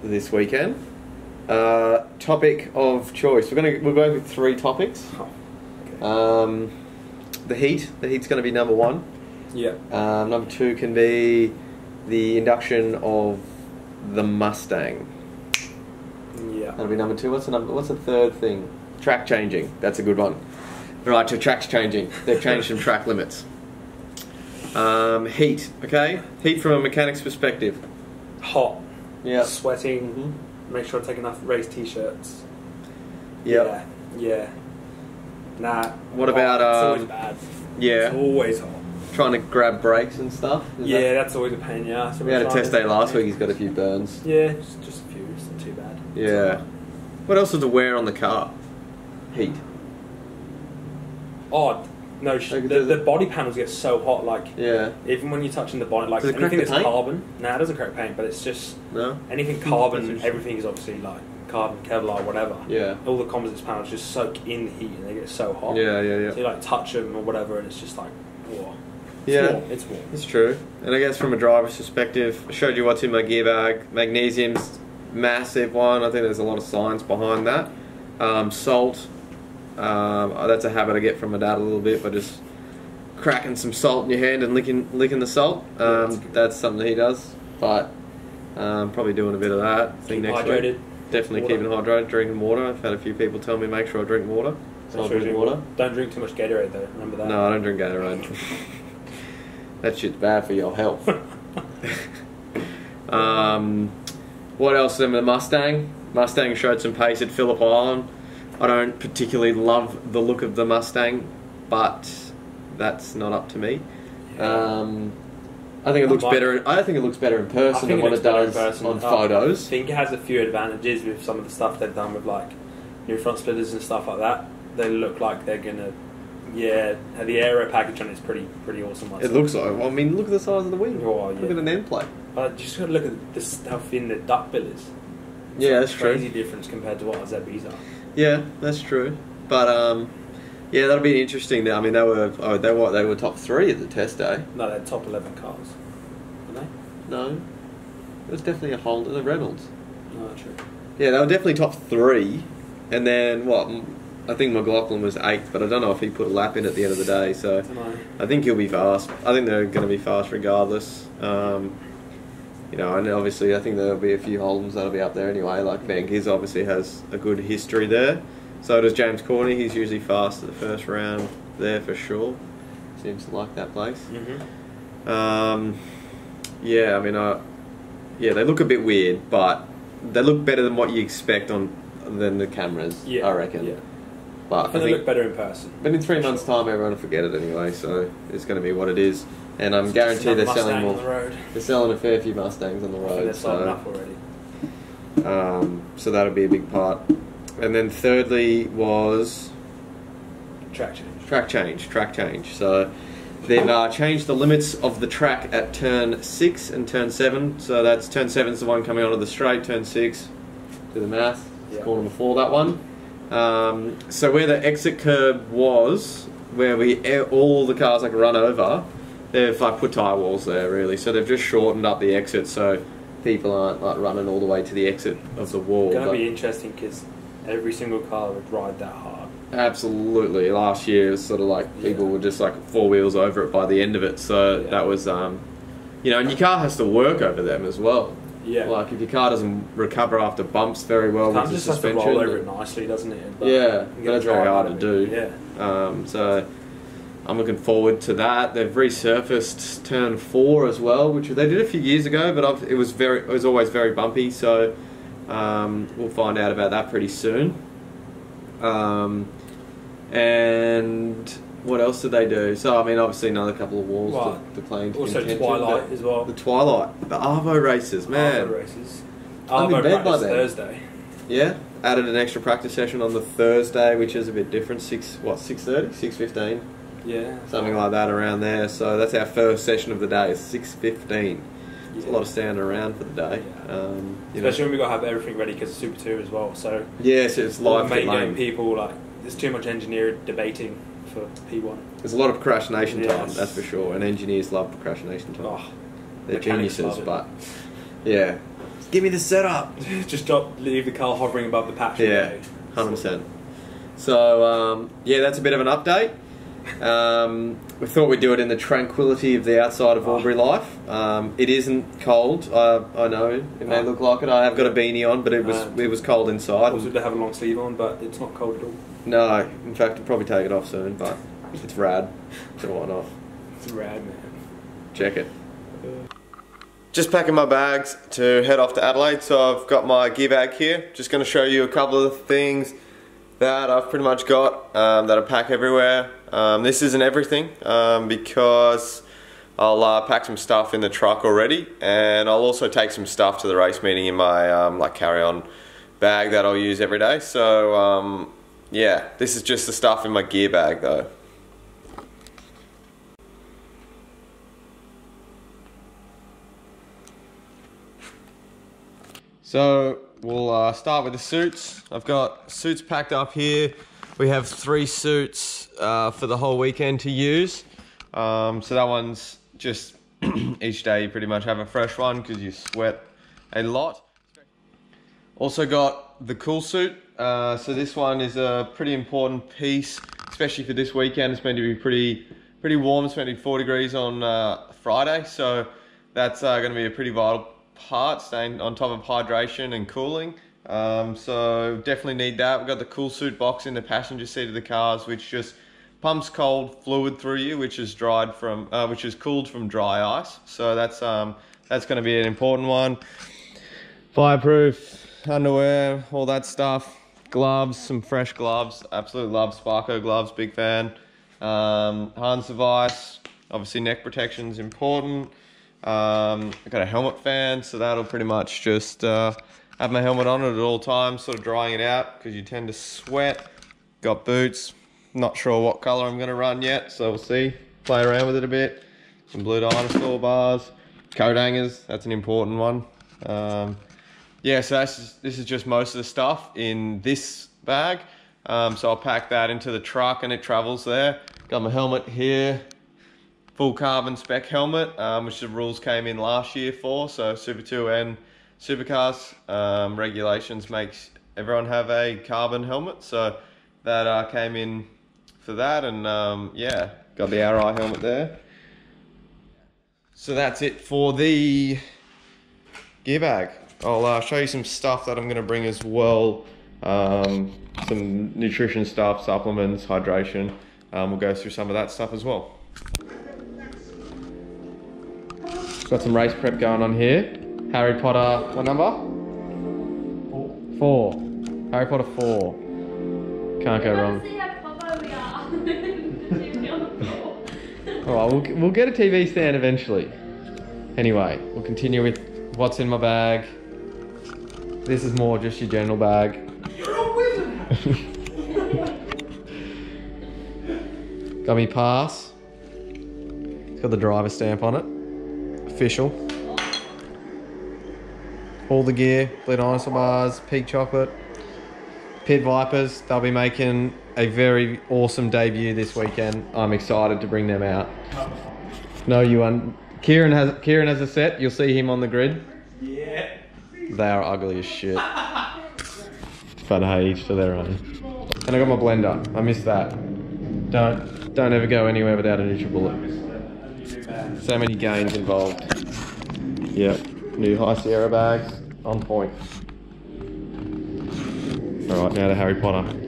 this weekend. Topic of choice. We'll go with 3 topics. Okay. The heat. The heat's going to be number 1. Yeah. Number 2 can be the induction of the Mustang. Yeah. That'll be number 2. What's the third thing? Track changing. That's a good one. Right, so track's changing. They've changed some track limits. Heat. Okay. Heat from a mechanic's perspective. Hot. Yeah. Sweating. Mm-hmm. Make sure to take enough race t-shirts. Yep. Yeah. Nah. What about it's always bad. Yeah. It's always hot. Trying to grab brakes and stuff? That's always a pain, yeah. So we had a test day last week, he's got a few burns. Yeah, just a few, it's not too bad. Yeah. What else is the wear on the car? Heat. Odd. No, the body panels get so hot, like, yeah. Even when you're touching the bonnet, like, does it anything that's paint? carbon, it doesn't crack paint, but it's just, anything carbon, everything is obviously, like, carbon, Kevlar, whatever. Yeah. All the composites panels just soak in the heat and they get so hot. Yeah. So you, like, touch them or whatever and it's just like, whoa. It's warm. It's true. And I guess from a driver's perspective, I showed you what's in my gear bag. Magnesium's massive one. I think there's a lot of science behind that. Salt. That's a habit I get from my dad a little bit, by just cracking some salt in your hand and licking the salt. That's something he does. But probably doing a bit of that. Keep next hydrated. week. Definitely keeping hydrated, drinking water. I've had a few people tell me make sure I drink water. So I drink water. Don't drink too much Gatorade though, remember that? No, I don't drink Gatorade. That shit's bad for your health. What else? Then the Mustang. Mustang showed some pace at Phillip Island. I don't particularly love the look of the Mustang, but that's not up to me. I think it looks better. I think it looks better in person than what it does on photos. I think it has a few advantages with some of the stuff they've done with like new front splitters and stuff like that. They look like they're gonna. Yeah, the aero package on it's pretty awesome. It looks like. Well, I mean, look at the size of the wing. Oh, yeah. Look at an end plate. But just gotta look at the stuff in the duckbill is. Yeah, that's true. Crazy difference compared to what our ZBs are. Yeah, that's true. But yeah, that'll be interesting. I mean, they were top 3 at the test day. No, they're top 11 cars. Are they? No, it was definitely a Holden and a Reynolds. No, true. Yeah, they were definitely top 3, and then what? I think McLaughlin was 8th, but I don't know if he put a lap in at the end of the day. So I think he'll be fast. I think they're going to be fast regardless. You know, and obviously I think there'll be a few Holdens that'll be up there anyway. Like Van Giz obviously has a good history there. So does James Corney. He's usually fast at the first round there for sure. Seems to like that place. Yeah, I mean, yeah, they look a bit weird, but they look better than what you expect than the cameras. Yeah, I reckon. Yeah. But I think they look better in person. But in 3 months' time, everyone will forget it anyway. So it's going to be what it is. And I'm guaranteed they're selling more. They're selling a fair few Mustangs on the road. They're sold enough already. So that'll be a big part. And then thirdly was track change. Track change. So they've changed the limits of the track at turn 6 and turn 7. So that's turn 7 is the one coming onto the straight. Turn 6, do the math. It's corner before that one. So where the exit curb was, where all the cars like run over, they've like put tyre walls there really. So they've just shortened up the exit so people aren't like running all the way to the exit of the wall. It's going to be interesting because every single car would ride that hard. Absolutely. Last year it was sort of like people were just like 4 wheels over it by the end of it. So that was, you know, and your car has to work over them as well. Yeah. Like if your car doesn't recover after bumps very well with the suspension. Has to roll over it nicely, doesn't it? But that's very hard to do. Yeah. So I'm looking forward to that. They've resurfaced turn 4 as well, which they did a few years ago, but it was always very bumpy. So we'll find out about that pretty soon. And what else did they do? So I mean, obviously another couple of walls to play into also contention. Twilight as well. The Twilight, the Arvo races, man. Arvo races. I'm in bed by then. Thursday. Yeah, added an extra practice session on the Thursday, which is a bit different. 6:30, 6:15. Yeah, something like that around there. So that's our first session of the day. It's 6:15. It's a lot of standing around for the day. Especially when we got to have everything ready because it's Super 2 as well. So yes, it's live pit lane. People like there's too much engineer debating for P1. There's a lot of procrastination time, that's for sure. And engineers love procrastination time. Oh, they're geniuses, but yeah. Give me the setup. Just leave the car hovering above the patch. Yeah, 100%. So, yeah, that's a bit of an update. We thought we'd do it in the tranquility of the outside of Albury life. It isn't cold. I know it may look like it. I have got a beanie on, but it was cold inside. Also, to have a long sleeve on, but it's not cold at all. No, in fact, I'll probably take it off soon, but it's rad, so why not? It's rad, man. Check it. Just packing my bags to head off to Adelaide, so I've got my gear bag here. Just going to show you a couple of things that I've pretty much got that I pack everywhere. This isn't everything because I'll pack some stuff in the truck already, and I'll also take some stuff to the race meeting in my like carry-on bag that I'll use every day. So yeah, this is just the stuff in my gear bag though. So we'll start with the suits. I've got suits packed up here. We have 3 suits for the whole weekend to use. So that one's just each day you pretty much have a fresh one because you sweat a lot. Also got the cool suit. So this one is a pretty important piece, especially for this weekend. It's meant to be pretty warm. It's meant to be 4 degrees on Friday. So that's going to be a pretty vital part, staying on top of hydration and cooling. So definitely need that. We've got the cool suit box in the passenger seat of the cars, which just pumps cold fluid through you, which is cooled from dry ice. So that's going to be an important one. Fireproof underwear, all that stuff. Gloves, some fresh gloves. Absolutely love Sparko gloves, big fan. Harness device, obviously neck protection is important. I've got a helmet fan, so that'll pretty much just have my helmet on it at all times, sort of drying it out because you tend to sweat. Got boots, not sure what colour I'm going to run yet, so we'll see. Play around with it a bit. Some blue dinosaur bars, coat hangers, that's an important one. Yeah, so this is just most of the stuff in this bag. So I'll pack that into the truck and it travels there. Got my helmet here. Full carbon spec helmet, which the rules came in last year for, so Super 2 and supercars regulations makes everyone have a carbon helmet, so that came in for that, and yeah, got the RI helmet there. So that's it for the gear bag. I'll show you some stuff that I'm going to bring as well, some nutrition stuff, supplements, hydration. We'll go through some of that stuff as well. Got some race prep going on here. Harry Potter, what number? 4. Harry Potter 4. Can't go wrong. See how proper we are. The TV on the floor. Alright, we'll get a TV stand eventually. Anyway, we'll continue with what's in my bag. This is more just your general bag. You're a wizard! Got me pass. It's got the driver stamp on it. Official. All the gear, blue dinosaur bars, peak chocolate, Pit Vipers. They'll be making a very awesome debut this weekend. I'm excited to bring them out. No, you aren't. Kieren has a set. You'll see him on the grid. Yeah. They are ugly as shit. But hey, each to their own. And I got my blender. I missed that. Don't ever go anywhere without a NutriBullet. So many gains involved. Yep, new High Sierra bags, on point. Alright, now to Harry Potter.